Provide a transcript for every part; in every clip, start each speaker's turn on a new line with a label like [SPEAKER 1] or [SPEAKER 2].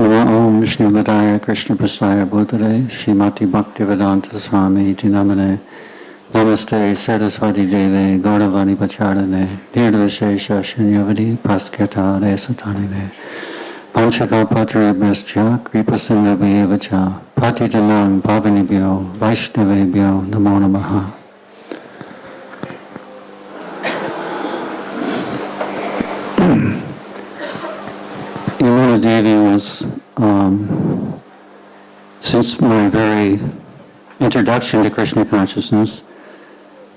[SPEAKER 1] Namo Om Vishnu Vadaya Krishna Prasaya Bhutale Shrimati Bhaktivedanta Swami Iti Namane Namaste Saraswati Deve Gauravani Pacharane Nirdvishesha Shunyavadi Pasketa Resatanine Panchakapatri Bescha Kripa Sindhavyevacha Patitanam Pavanibhyo Vaishnavebhyo Namo Namaha. Yamuna Devi was, since my very introduction to Krishna consciousness,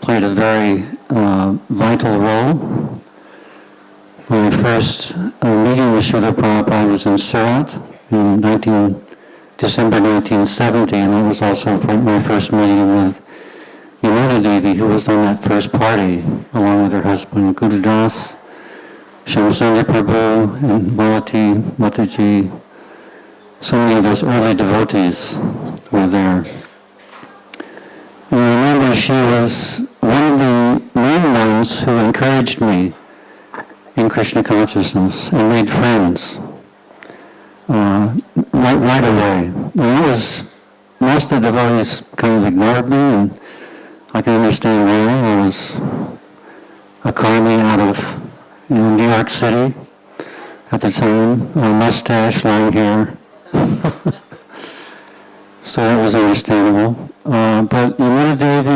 [SPEAKER 1] played a very vital role. My first meeting with Srila Prabhupada was in Surat in December 1970, and that was also my first meeting with Yamuna Devi, who was on that first party, along with her husband Gurudas, Shamsundar Prabhu, and Malati, Mataji. So many of those early devotees were there. And I remember she was one of the main ones who encouraged me in Krishna consciousness and made friends right away. And most of the devotees kind of ignored me, and I can understand why. I was a karmi out of New York City at the time, a mustache, long hair. So that was understandable. But Yamuna Devi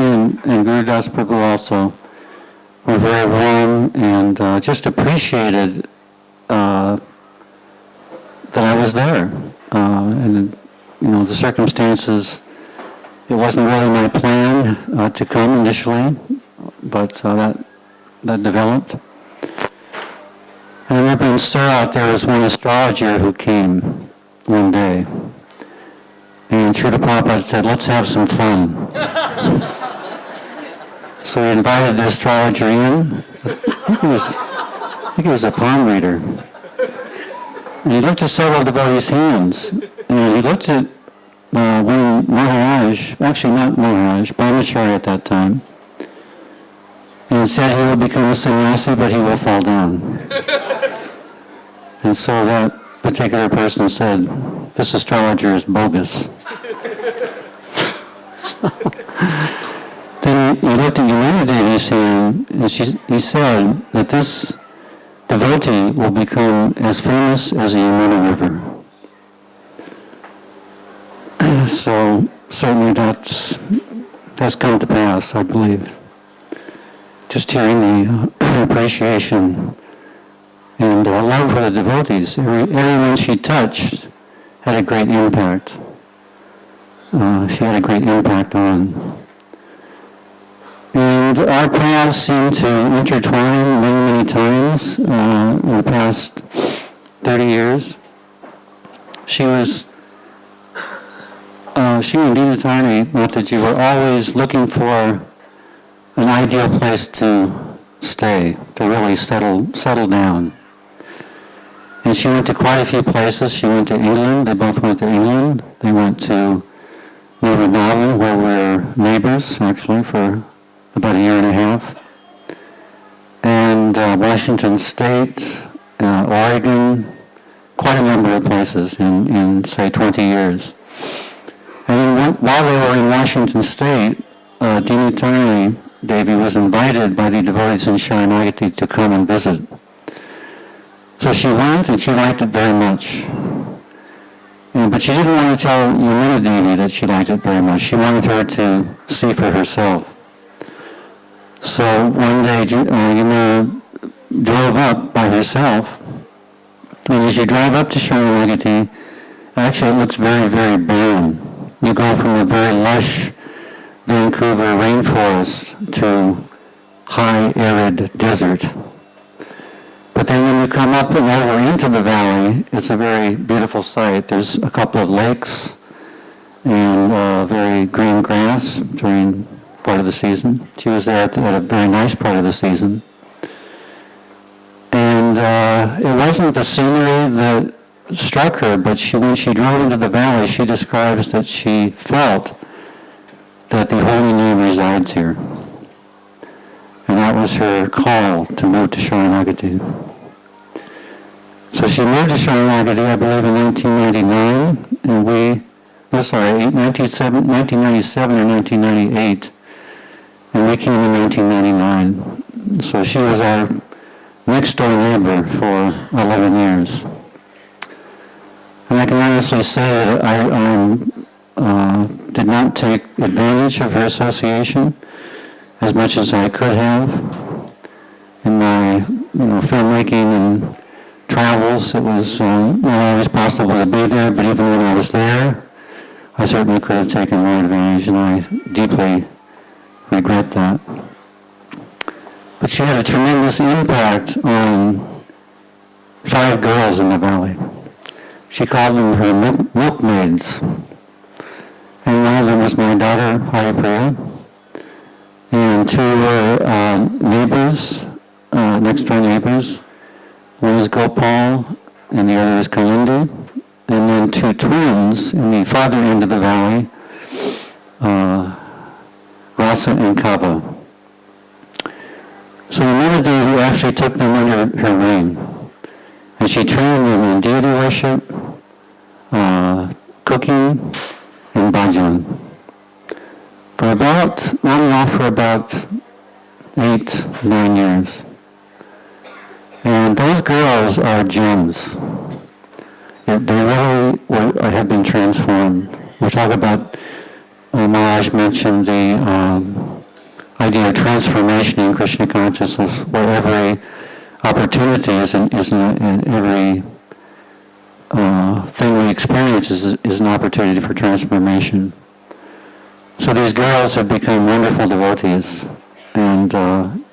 [SPEAKER 1] and Gurudas Prabhu also were very warm and just appreciated that I was there. And the circumstances, it wasn't really my plan to come initially, but that developed. I remember in Surat there was one astrologer who came one day, and Srila Prabhupada said, "Let's have some fun." So he invited the astrologer in. I think he was a palm reader. And he looked at several devotees' hands, and he looked at one Maharaj, actually not Maharaj, Brahmachari at that time, and said he will become a sannyasi, but he will fall down. And so that particular person said, "This astrologer is bogus." So, then he looked at Yamuna Devi's hand, and he said that this devotee will become as famous as the Yamuna River. So certainly that's come to pass, I believe. Just hearing the appreciation and love for the devotees. Everyone she touched had a great impact. She had a great impact on. And our paths seem to intertwine many, many times in the past 30 years. She and Dinatani Mataji were always looking for an ideal place to stay, to really settle down. And she went to quite a few places. She went to England. They both went to England. They went to New Vrindavan, where we're neighbors, actually, for about a year and a half. And Washington State, Oregon, quite a number of places in say, 20 years. And then while they were in Washington State, Dinatani Devi was invited by the devotees in Sharanagati to come and visit. So she went, and she liked it very much. But she didn't want to tell Yamuna Devi that she liked it very much. She wanted her to see for herself. So one day, Yamuna drove up by herself, and as you drive up to Sharanagati, actually it looks very, very barren. You go from a very lush Vancouver rainforest to high, arid desert. But then when you come up and over into the valley, it's a very beautiful sight. There's a couple of lakes and very green grass during part of the season. She was there at a very nice part of the season. And it wasn't the scenery that struck her, but when she drove into the valley, she describes that she felt that the Holy Name resides here. And that was her call to move to Sharanagati. So So she moved to Sharanagati, I believe, in 1999, and 1997 or 1998, and we came in 1999. So she was our next door neighbor for 11 years. And I can honestly say that I did not take advantage of her association as much as I could have. In my filmmaking and travels, it was not always possible to be there, but even when I was there, I certainly could have taken more advantage, and I deeply regret that. But she had a tremendous impact on 5 girls in the valley. She called them her milkmaids. And one of them was my daughter, Haripriya. And 2 were neighbors, next door neighbors. One is Gopal, and the other is Kalindi. And then 2 twins in the farther end of the valley, Rasa and Kava. So Yamuna Devi actually took them under her wing. And she trained them in deity worship, cooking, and bhajan. For on and off for about 8-9 years. And those girls are gems. They really have been transformed. We'll talk about, Maharaj mentioned the idea of transformation in Krishna consciousness, where every opportunity is in every thing we experience is an opportunity for transformation. So these girls have become wonderful devotees, and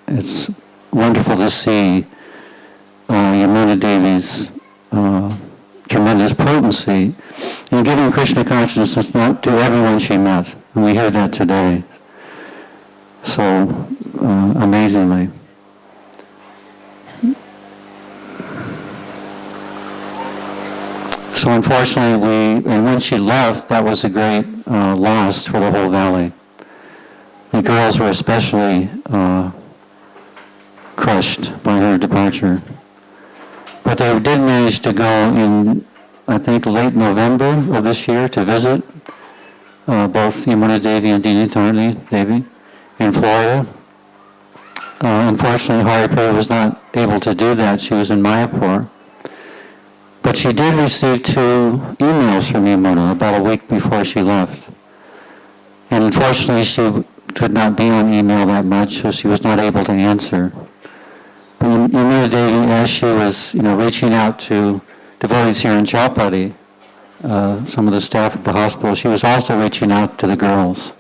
[SPEAKER 1] it's wonderful to see Yamuna Devi's tremendous potency in giving Krishna consciousness not to everyone she met, and we hear that today so amazingly. So unfortunately, and when she left, that was a great loss for the whole valley. The girls were especially crushed by her departure. But they did manage to go in, I think, late November of this year to visit both Yamuna Devi and Dinitarni Devi in Florida. Unfortunately, Haripriya was not able to do that. She was in Mayapur. But she did receive 2 emails from Yamuna about a week before she left. And unfortunately, she could not be on email that much, so she was not able to answer. But Yamuna Devi, as she was, reaching out to devotees here in Chowpatty, some of the staff at the hospital, she was also reaching out to the girls.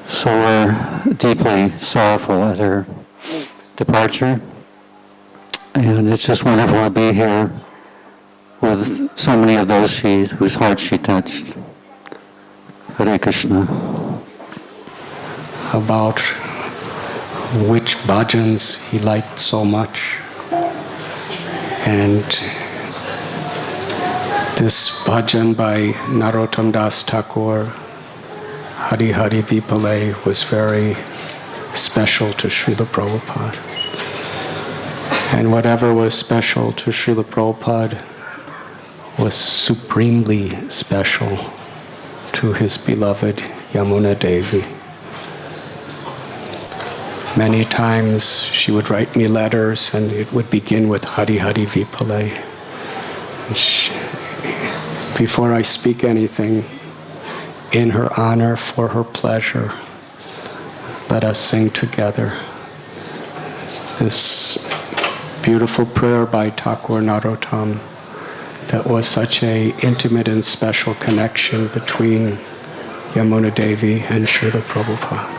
[SPEAKER 1] So we're deeply sorrowful at her departure. And it's just wonderful to be here with so many of those whose hearts she touched. Hare Krishna.
[SPEAKER 2] About which bhajans he liked so much. And this bhajan by Narottam Das Thakur, Hari Hari Vipale, was very special to Srila Prabhupada. And whatever was special to Srila Prabhupada was supremely special to his beloved Yamuna Devi. Many times she would write me letters and it would begin with Hari Hari Vipale. Before I speak anything, in her honor, for her pleasure, let us sing together this beautiful prayer by Thakur Narottam that was such an intimate and special connection between Yamuna Devi and Srila Prabhupada.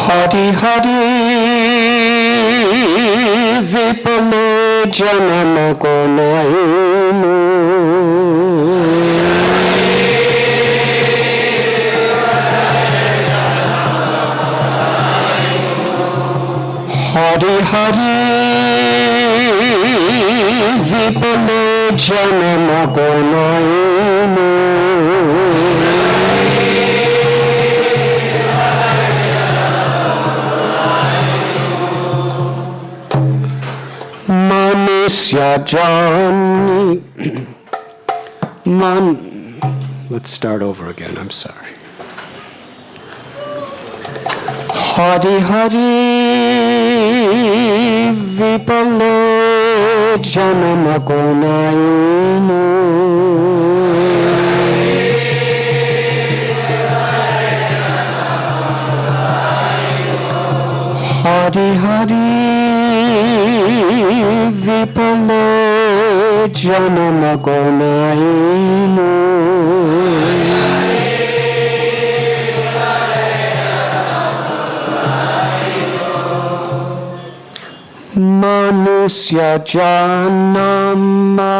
[SPEAKER 2] Hari Hari vipale janama gonayunu. Hari Hari vipale janama gonayunu. Manusya jani Let's start over again, I'm sorry. Hari Hari vipale janama gonayunu. Hari Hari vipale janama gonayunu. Manusya janama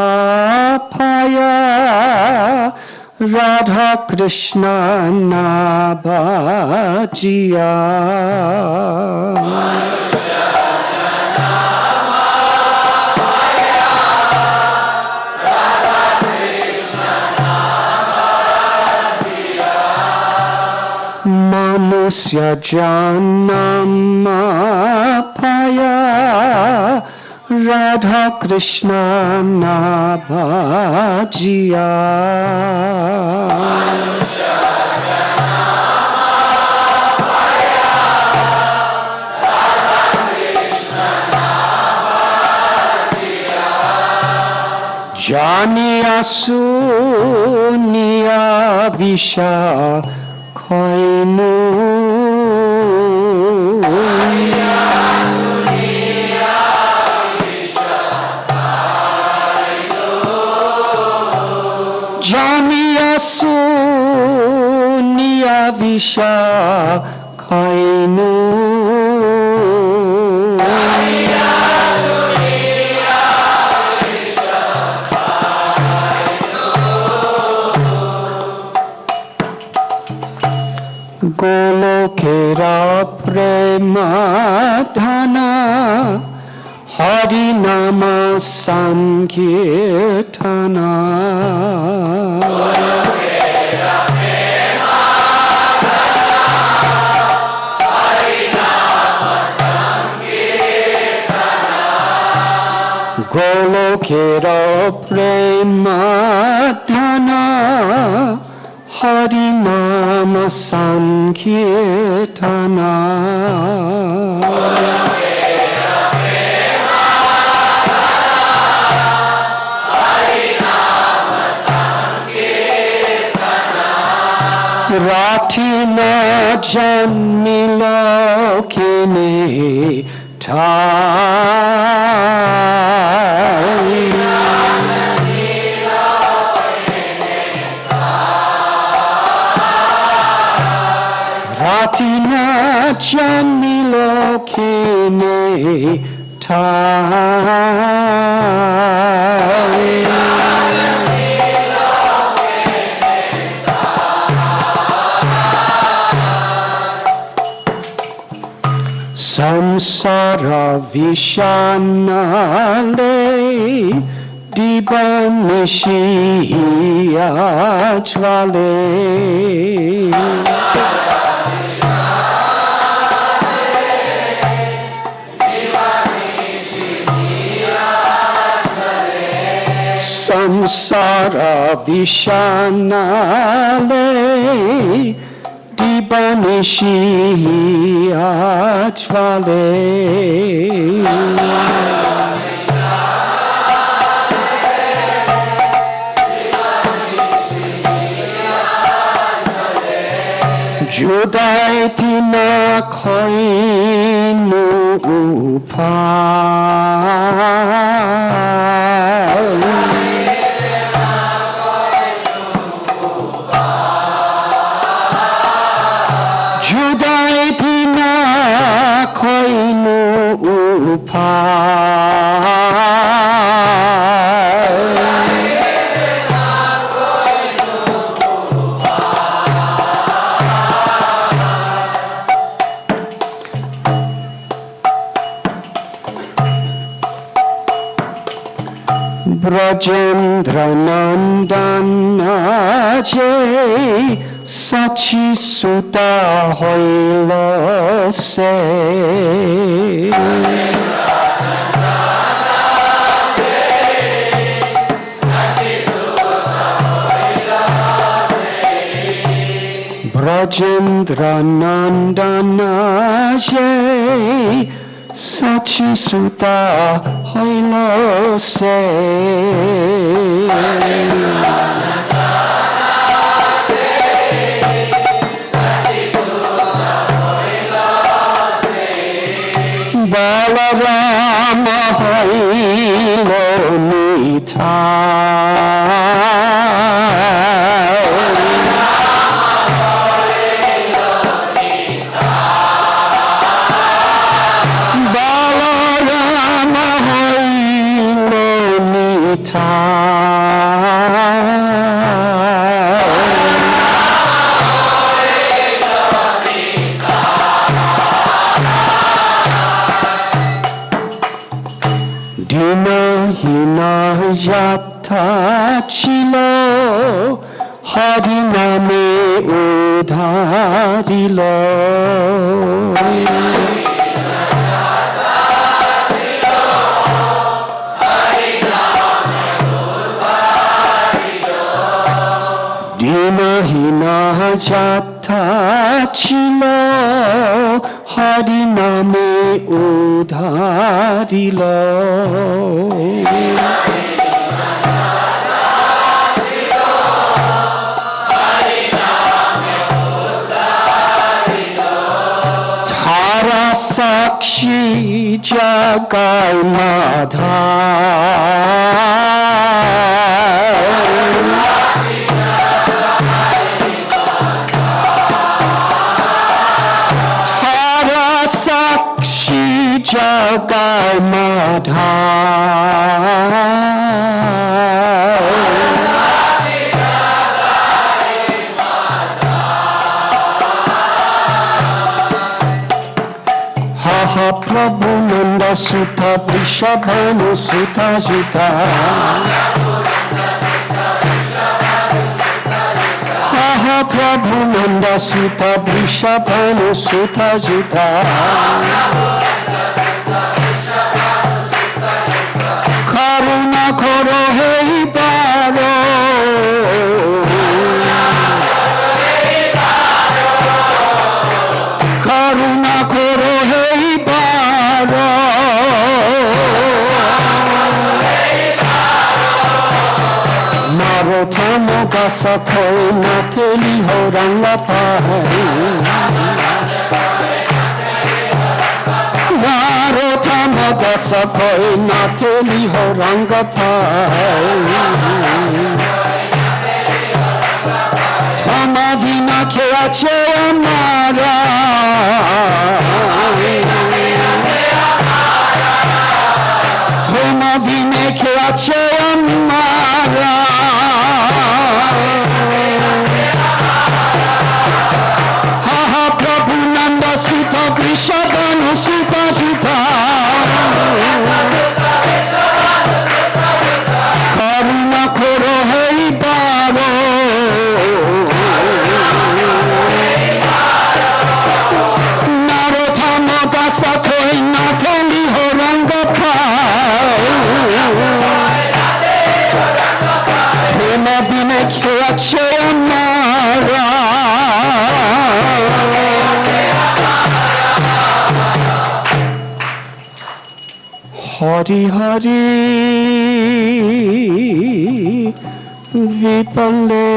[SPEAKER 2] paya Radha Krishna nabhajiya. Manusya janama paya Radha Krishna nabhajiya. Janiya suniya visha koinu. Janiya suniya visha koinu. Golokera prema dhana Hari nama sankirtana. Golokera prema dhana Hari nama sankirtana. Golokera prema dhana Hari nama sankirtana. Golokera prema Hari nama sankirtana. Rathina janmilokine thai. Ratina janmilokine thai. Samsara vishanale dibanishi ajvale. Samsara vishanale dibanishi ajvale. Judai tina koinu upai. Judai tina koinu upai. ব্রজেন্দ্রনন্দন যে সচিসুতা হইল সে ব্রজেন্দ্রনন্দন যে সচিসুতা হইল সে বলরাম হইল নিতাই বলরাম হইল দিনহীন যাত্রা ছিল হরি নামে উধারিল দিনহীন যাত্রা ছিল হরি নামে উধারিল ধারা সাক্ষী জাগায় মাধা সাক্ষী জগায় মাধা হা হা প্রভু নন্দ সুতা বৃষভানু সুতা সুতা প্রভু নন্দ সুতা বৃষভানু সুতা সুতা করুণা কর হইবার করুণা কর হইবার মারথম গাছ খৈ নাথেলি হৌরঙ্গা পাহাড়ি মারথম গাছ খৈ নাথেলি হৌরঙ্গা পাহাড়ি সমাধি না খেয়েছে আমারা সমাধি না খেয়েছে আমারা হা হা প্রভু নন্দ সুত বৃষভানু সুত সুতা করুণা কর হইবার নারথম দাস খৈ নাথেলি হৌরঙ্গ দিনে খেয়েছে আমারা হরি হরি বিপলে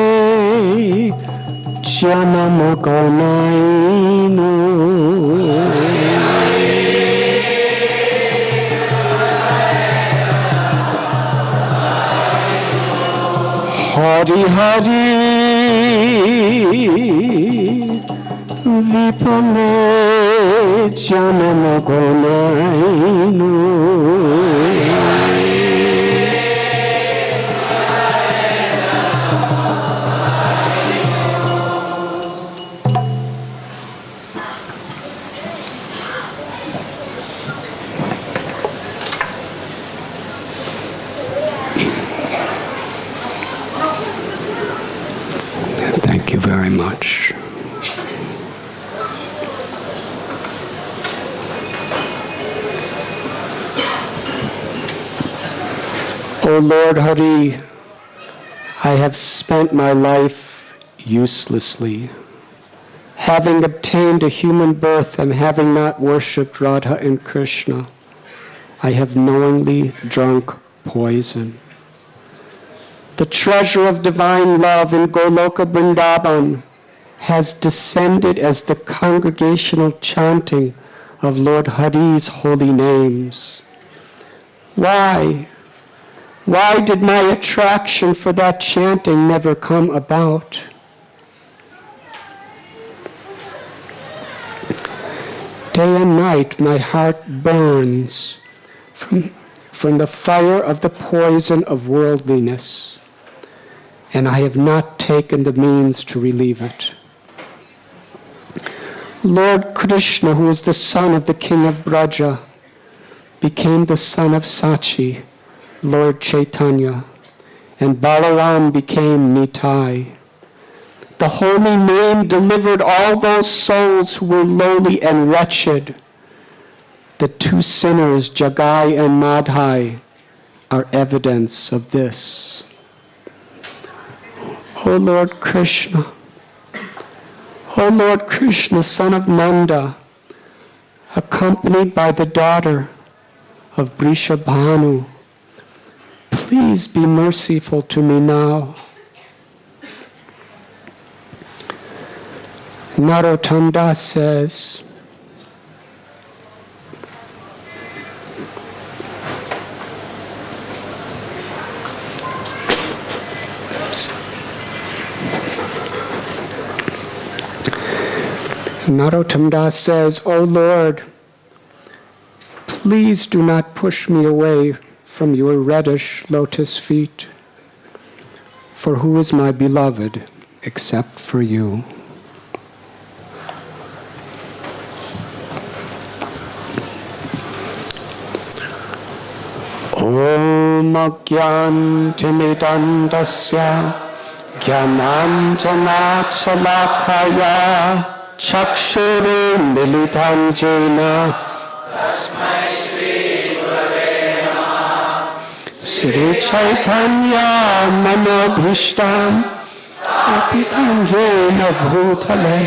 [SPEAKER 2] জনম গনাইনু হরি হরি বিপলে জনম গনাইনু very much. O Lord Hari, I have spent my life uselessly, having obtained a human birth and having not worshipped Radha and Krishna. I have knowingly drunk poison. The treasure of divine love in Goloka Vrindavan has descended as the congregational chanting of Lord Hari's holy names. Why? Why did my attraction for that chanting never come about? Day and night my heart burns from the fire of the poison of worldliness, and I have not taken the means to relieve it. Lord Krishna, who is the son of the king of Braja, became the son of Sachi, Lord Chaitanya, and Balaram became Nitai. The holy name delivered all those souls who were lowly and wretched. The two sinners, Jagai and Madhai, are evidence of this. O Lord Krishna, O Lord Krishna, son of Nanda, accompanied by the daughter of Brishabhanu, please be merciful to me now. Narottam Das says, Narottam Das says, O Lord, please do not push me away from your reddish lotus feet, for who is my beloved except for you? Om Agyantimidandasya Gyananjanat Salakaya Chakshuru Militam Jena Tasmai Shri Gurave Namaha Sri Chaitanya Manobhishtam Apitam Yena Bhutale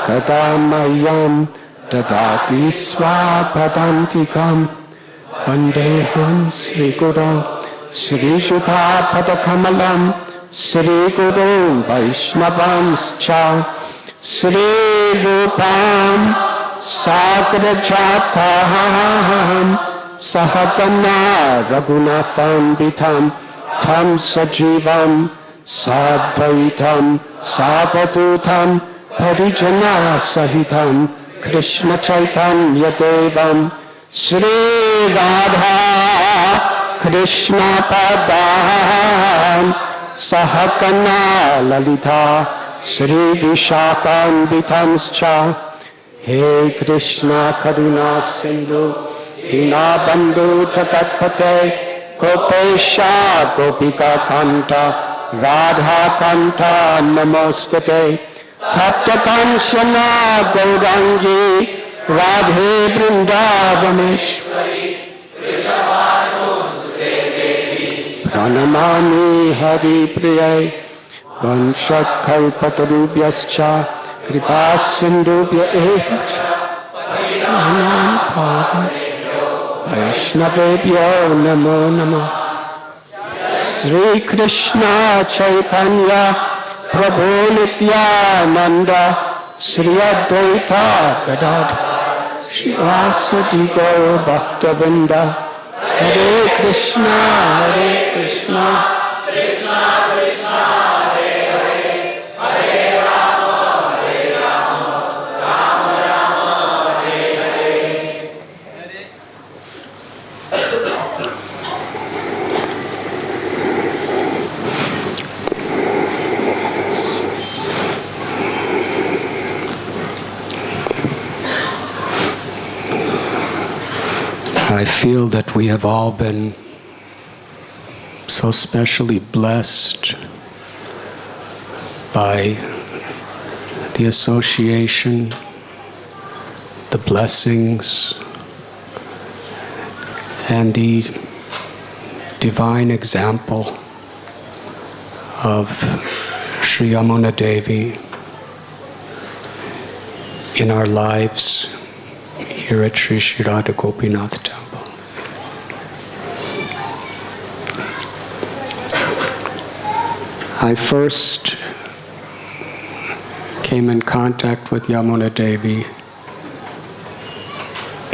[SPEAKER 2] Kadamayam Dadati Swapadantikam Vandeham Sri Guru Sri Judha Padakamalam Sri Guru Vaishnavamscha Sri Rupam Sagrajataham Sahagana Raghunatham Bitam Tam Sajivam Sadvaitam Savadutam Parijana Sahitam Krishna Chaitanya Devam Sri Radha Krishna Padam Sahakana Lalita Sri Vishakam Bitamscha He Krishna Karuna Sindhu Dinabandhu Jagatpate Gopesha Gopika Kanta Radha Kanta Namaskate Tapta Kanchana Gaurangi Radhe Vrindavaneshwari Pranamami Hari Priyai Vanshakhalpatarubhyascha Kripa Sindhubhya evacha Patanam Pavanebhyo Vaishnavebhyo Namo Namah Sri Krishna Chaitanya Prabhu Nityananda Sri Advaita Gadadhar Shivasati Gaur Bhaktavinda Hare Krishna Krishna Krishna Hare Hare Hare Rama Rama Rama Hare Hare. I feel that we have all been so specially blessed by the association, the blessings, and the divine example of Sri Yamuna Devi in our lives here at Sri Sri Radha Gopinath Temple. I first came in contact with Yamuna Devi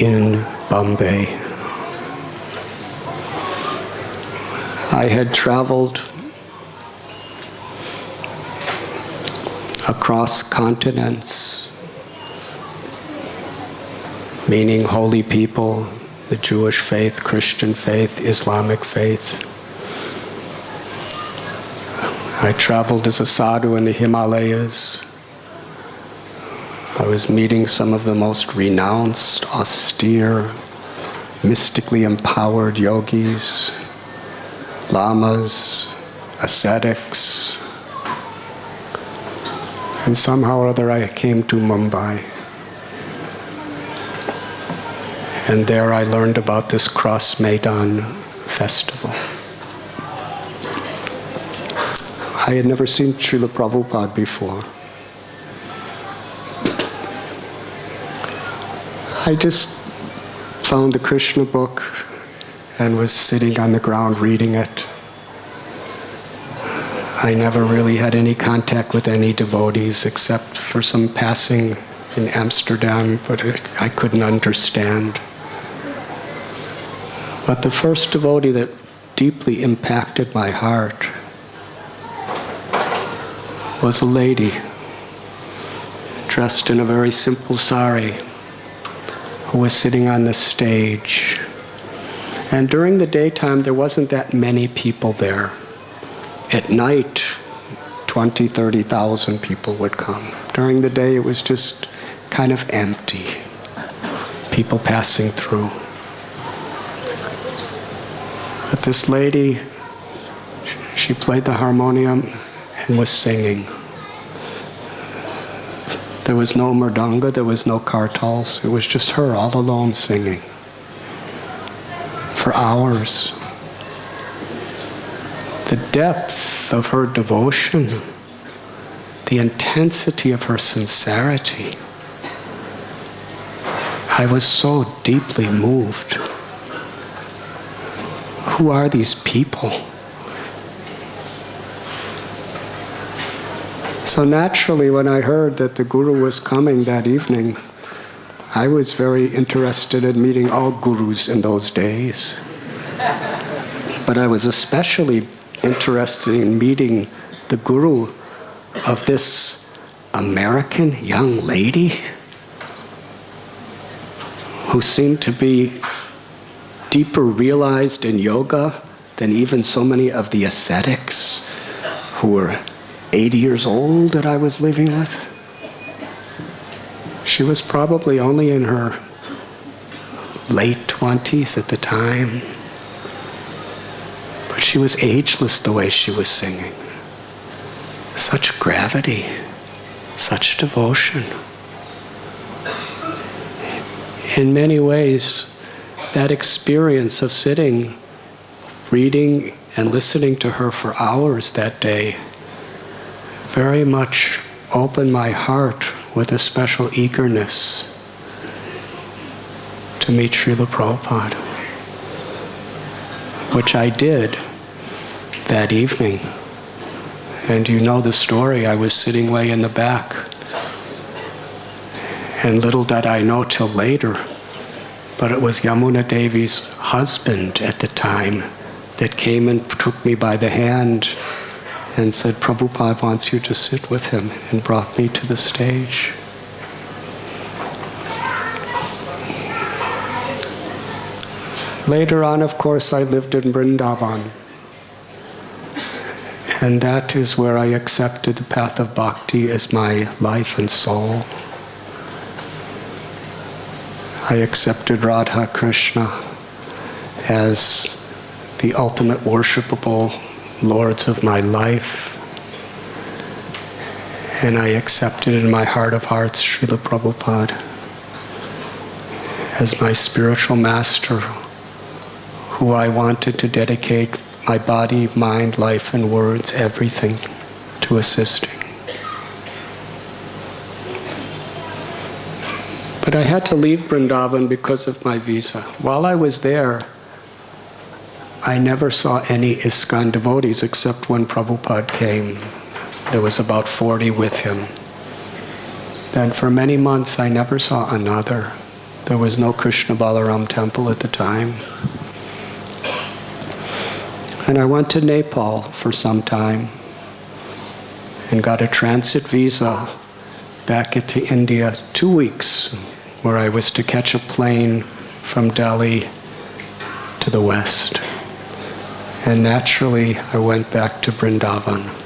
[SPEAKER 2] in Bombay. I had traveled across continents, meaning holy people, the Jewish faith, Christian faith, Islamic faith. I traveled as a sadhu in the Himalayas. I was meeting some of the most renounced, austere, mystically empowered yogis, lamas, ascetics. And somehow or other I came to Mumbai. And there I learned about this Cross Maidan festival. I had never seen Srila Prabhupada before. I just found the Krishna book and was sitting on the ground reading it. I never really had any contact with any devotees except for some passing in Amsterdam, but I couldn't understand. But the first devotee that deeply impacted my heart was a lady dressed in a very simple sari who was sitting on the stage. And during the daytime, there wasn't that many people there. At night, 20, 30,000 people would come. During the day, it was just kind of empty, people passing through. But this lady, she played the harmonium and was singing. There was no mridanga, there was no kartals. It was just her all alone singing for hours. The depth of her devotion, the intensity of her sincerity, I was so deeply moved. Who are these people? So naturally, when I heard that the Guru was coming that evening, I was very interested in meeting all gurus in those days. But I was especially interested in meeting the Guru of this American young lady who seemed to be deeper realized in yoga than even so many of the ascetics who were 80 years old that I was living with. She was probably only in her late 20s at the time. But she was ageless the way she was singing. Such gravity, such devotion. In many ways, that experience of sitting, reading, and listening to her for hours that day very much opened my heart with a special eagerness to meet Srila Prabhupada, which I did that evening. And you know the story, I was sitting way in the back. And little did I know till later, but it was Yamuna Devi's husband at the time that came and took me by the hand and said, Prabhupada wants you to sit with him, and brought me to the stage. Later on, of course, I lived in Vrindavan. And that is where I accepted the path of bhakti as my life and soul. I accepted Radha Krishna as the ultimate worshipable lords of my life. And I accepted in my heart of hearts Srila Prabhupada as my spiritual master, who I wanted to dedicate my body, mind, life, and words, everything, to assisting. But I had to leave Vrindavan because of my visa. While I was there, I never saw any ISKCON devotees except when Prabhupada came. There was about 40 with him. Then for many months I never saw another. There was no Krishna Balaram temple at the time. And I went to Nepal for some time and got a transit visa back into India, 2 weeks, where I was to catch a plane from Delhi to the west. And naturally, I went back to Vrindavan.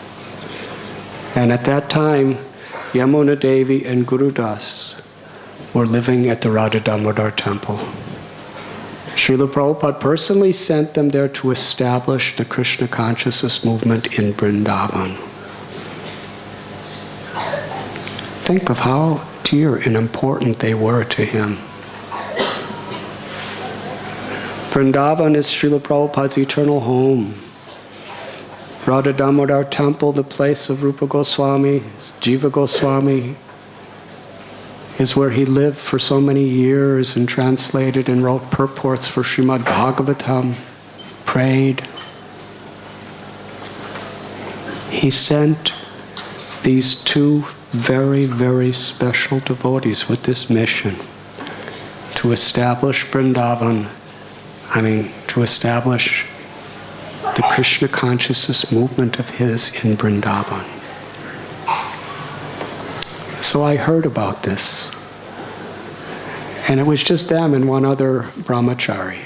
[SPEAKER 2] And at that time, Yamuna Devi and Guru Das were living at the Radha Damodar temple. Srila Prabhupada personally sent them there to establish the Krishna consciousness movement in Vrindavan. Think of how dear and important they were to him. Vrindavan is Srila Prabhupada's eternal home. Radha Damodar temple, the place of Rupa Goswami, Jiva Goswami, is where he lived for so many years and translated and wrote purports for Srimad Bhagavatam, prayed. He sent these two very, very special devotees with this mission to establish Vrindavan, to establish the Krishna consciousness movement of his in Vrindavan. So I heard about this. And it was just them and one other brahmachari,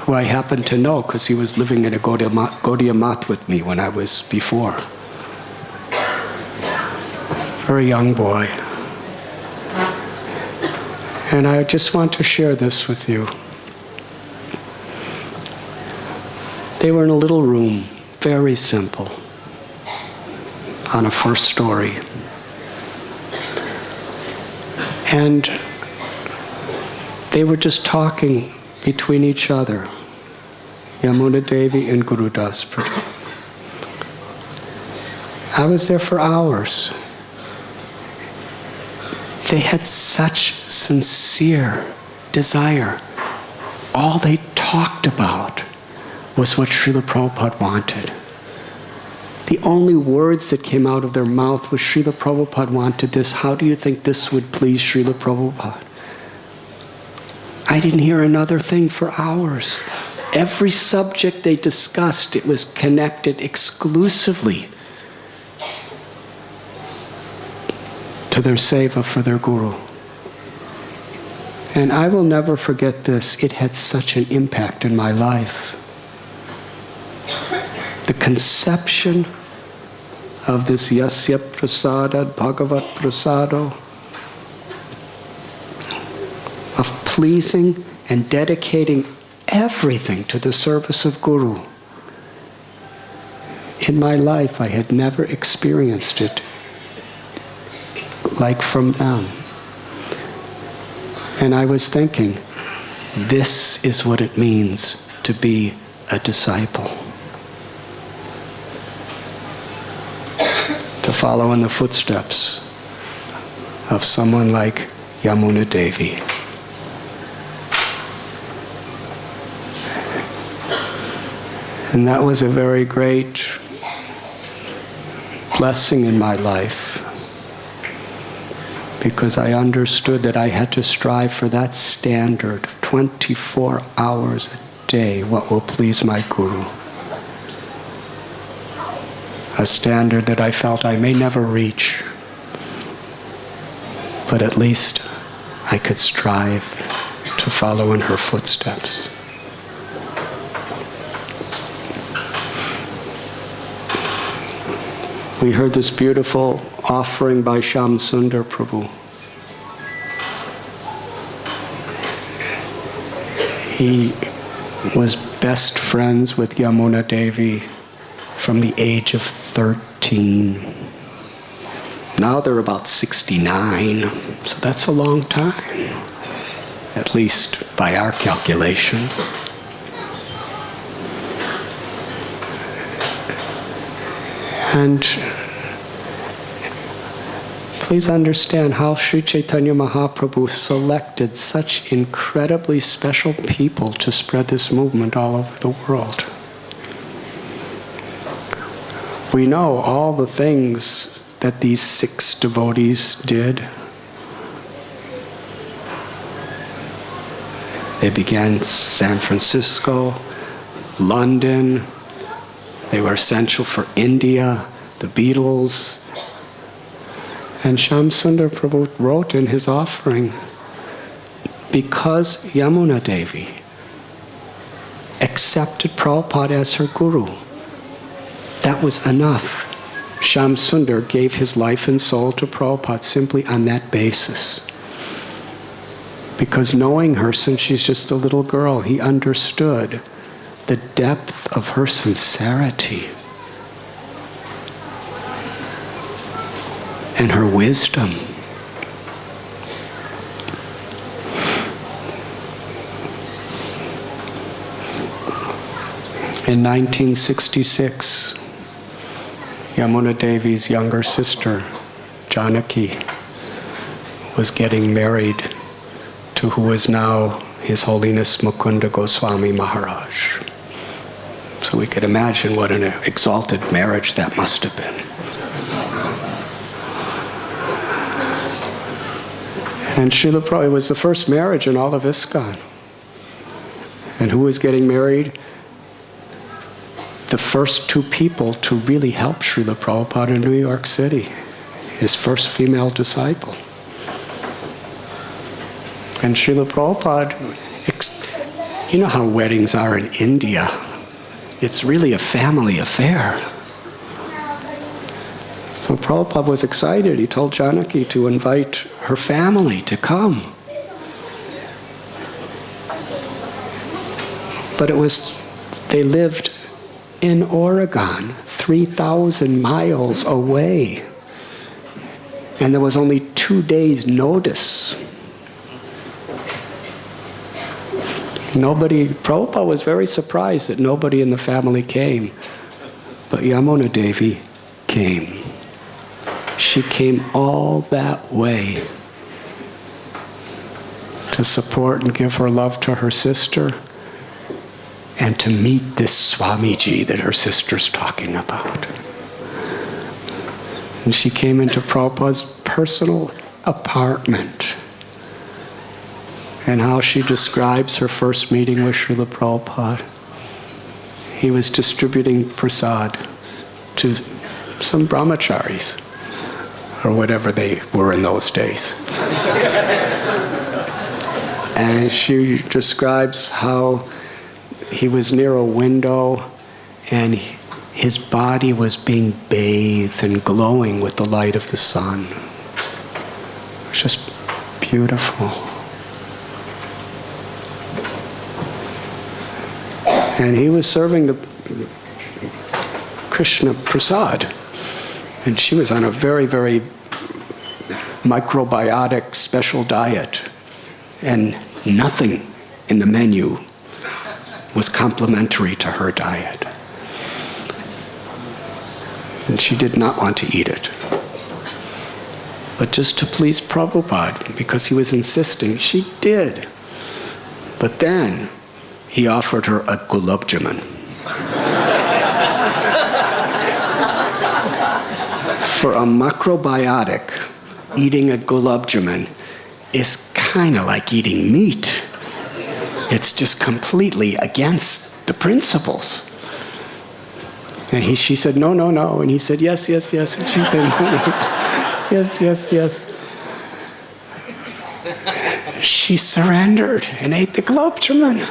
[SPEAKER 2] who I happened to know because he was living in a Gaudiya Mat with me when I was before. Very young boy. And I just want to share this with you. They were in a little room, very simple, on a first story. And they were just talking between each other, Yamuna Devi and Guru Das. I was there for hours. They had such sincere desire. All they talked about was what Srila Prabhupada wanted. The only words that came out of their mouth was, Srila Prabhupada wanted this. How do you think this would please Srila Prabhupada? I didn't hear another thing for hours. Every subject they discussed, it was connected exclusively to their seva for their guru. And I will never forget this. It had such an impact in my life. The conception of this Yasya Prasada, Bhagavat Prasado, of pleasing and dedicating everything to the service of Guru. In my life, I had never experienced it like from them. And I was thinking, this is what it means to be a disciple. To follow in the footsteps of someone like Yamuna Devi. And that was a very great blessing in my life, because I understood that I had to strive for that standard, 24 hours a day, what will please my Guru. A standard that I felt I may never reach, but at least I could strive to follow in her footsteps. We heard this beautiful offering by Shyam Sundar Prabhu. He was best friends with Yamuna Devi from the age of 13. Now they're about 69, so that's a long time, at least by our calculations. And please understand how Sri Chaitanya Mahaprabhu selected such incredibly special people to spread this movement all over the world. We know all the things that these 6 devotees did. They began San Francisco, London. They were essential for India, the Beatles. And Shyam Sundar Prabhu wrote in his offering, because Yamuna Devi accepted Prabhupada as her guru, that was enough. Shyam Sundar gave his life and soul to Prabhupada simply on that basis. Because knowing her since she's just a little girl, he understood the depth of her sincerity and her wisdom. In 1966, Yamuna Devi's younger sister, Janaki, was getting married to who is now His Holiness Mukunda Goswami Maharaj. So we could imagine what an exalted marriage that must have been. And Srila Prabhupada, it was the first marriage in all of ISKCON. And who was getting married? The first 2 people to really help Srila Prabhupada in New York City, his first female disciple. And Srila Prabhupada, you know how weddings are in India. It's really a family affair. So Prabhupada was excited. He told Janaki to invite her family to come. But they lived in Oregon, 3,000 miles away. And there was only 2 days' notice. Prabhupada was very surprised that nobody in the family came. But Yamuna Devi came. She came all that way to support and give her love to her sister and to meet this Swamiji that her sister's talking about. And she came into Prabhupada's personal apartment. And how she describes her first meeting with Srila Prabhupada. He was distributing prasad to some brahmacharis, or whatever they were in those days. And she describes how he was near a window and his body was being bathed and glowing with the light of the sun. It was just beautiful. And he was serving the Krishna prasad. And she was on a very, very microbiotic special diet. And nothing in the menu was complementary to her diet. And she did not want to eat it. But just to please Prabhupada, because he was insisting, she did. But then he offered her a gulab jamun. For a macrobiotic, eating a gulab jamun is kind of like eating meat. It's just completely against the principles. And she said, no, no, no. And he said, yes, yes, yes. And she said, no, no. Yes, yes, yes. She surrendered and ate the gulab jamun.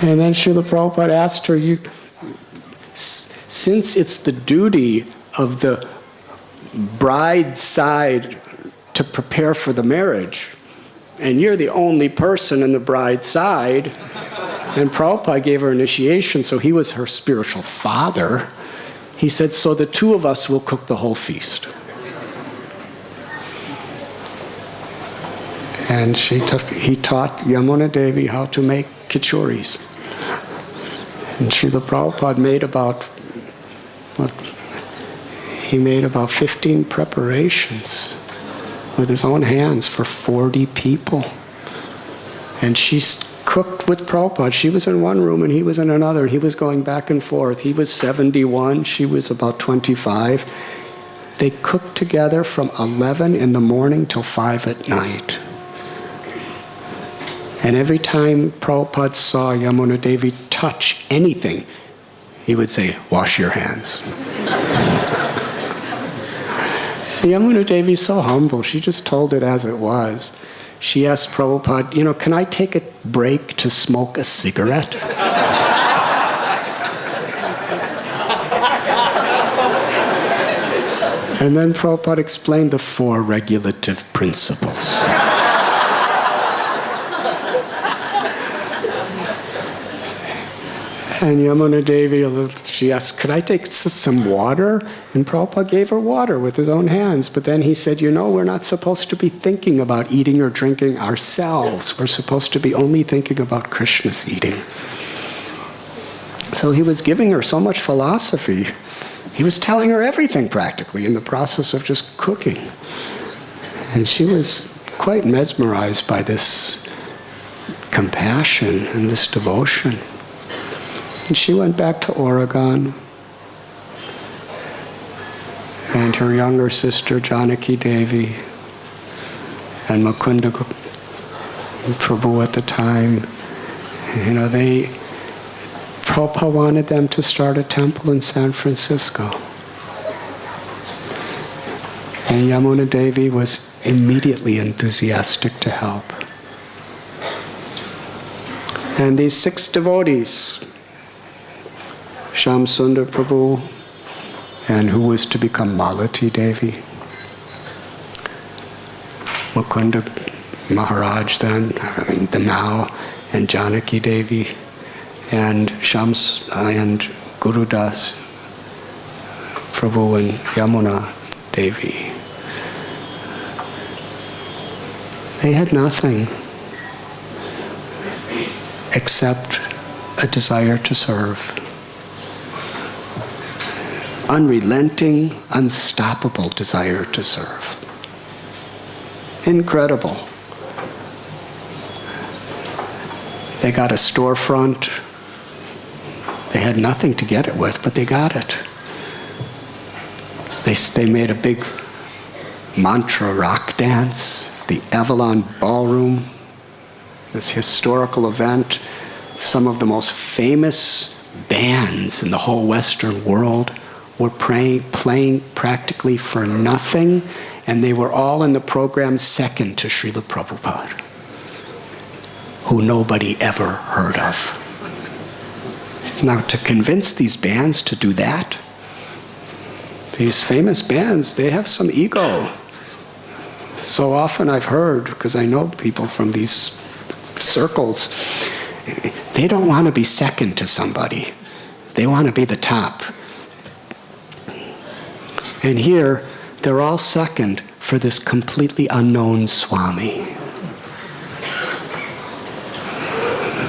[SPEAKER 2] And then Srila Prabhupada asked her, since it's the duty of the bride's side to prepare for the marriage, and you're the only person in the bride's side, and Prabhupada gave her initiation, so he was her spiritual father, He said, so the two of us will cook the whole feast. And he taught Yamuna Devi how to make khichuris. And Srila Prabhupada made about 15 preparations with his own hands for 40 people. And she cooked with Prabhupada. She was in one room and he was in another. He was going back and forth. He was 71, she was about 25. They cooked together from 11 in the morning till 5 at night. And every time Prabhupada saw Yamuna Devi touch anything, he would say, wash your hands. Yamuna Devi is so humble, she just told it as it was. She asked Prabhupada, can I take a break to smoke a cigarette? And then Prabhupada explained the 4 regulative principles. And Yamuna Devi, she asked, could I take some water? And Prabhupada gave her water with his own hands. But then he said, we're not supposed to be thinking about eating or drinking ourselves. We're supposed to be only thinking about Krishna's eating. So he was giving her so much philosophy. He was telling her everything practically in the process of just cooking. And she was quite mesmerized by this compassion and this devotion. And she went back to Oregon, and her younger sister Janaki Devi and Mukunda Prabhu at the time, Prabhupada wanted them to start a temple in San Francisco. And Yamuna Devi was immediately enthusiastic to help. And these 6 devotees, Shyam Sundar Prabhu, and who was to become Malati Devi, Mukunda Maharaj then, now, and Janaki Devi, and Shams and Gurudas Prabhu and Yamuna Devi. They had nothing except a desire to serve. Unrelenting, unstoppable desire to serve. Incredible. They got a storefront. They had nothing to get it with, but they got it. They made a big mantra rock dance, the Avalon Ballroom, this historical event. Some of the most famous bands in the whole Western world were playing practically for nothing, and they were all in the program second to Srila Prabhupada, who nobody ever heard of. Now, to convince these bands to do that, these famous bands, they have some ego. So often I've heard, because I know people from these circles, they don't want to be second to somebody. They want to be the top. And here, they're all second for this completely unknown Swami.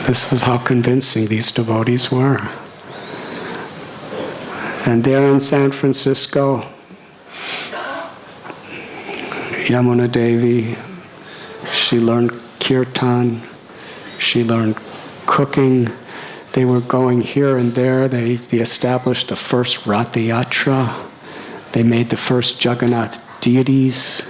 [SPEAKER 2] This was how convincing these devotees were. And there in San Francisco, Yamuna Devi, she learned kirtan, she learned cooking. They were going here and there. They established the first Ratha Yatra. They made the first Jagannath deities.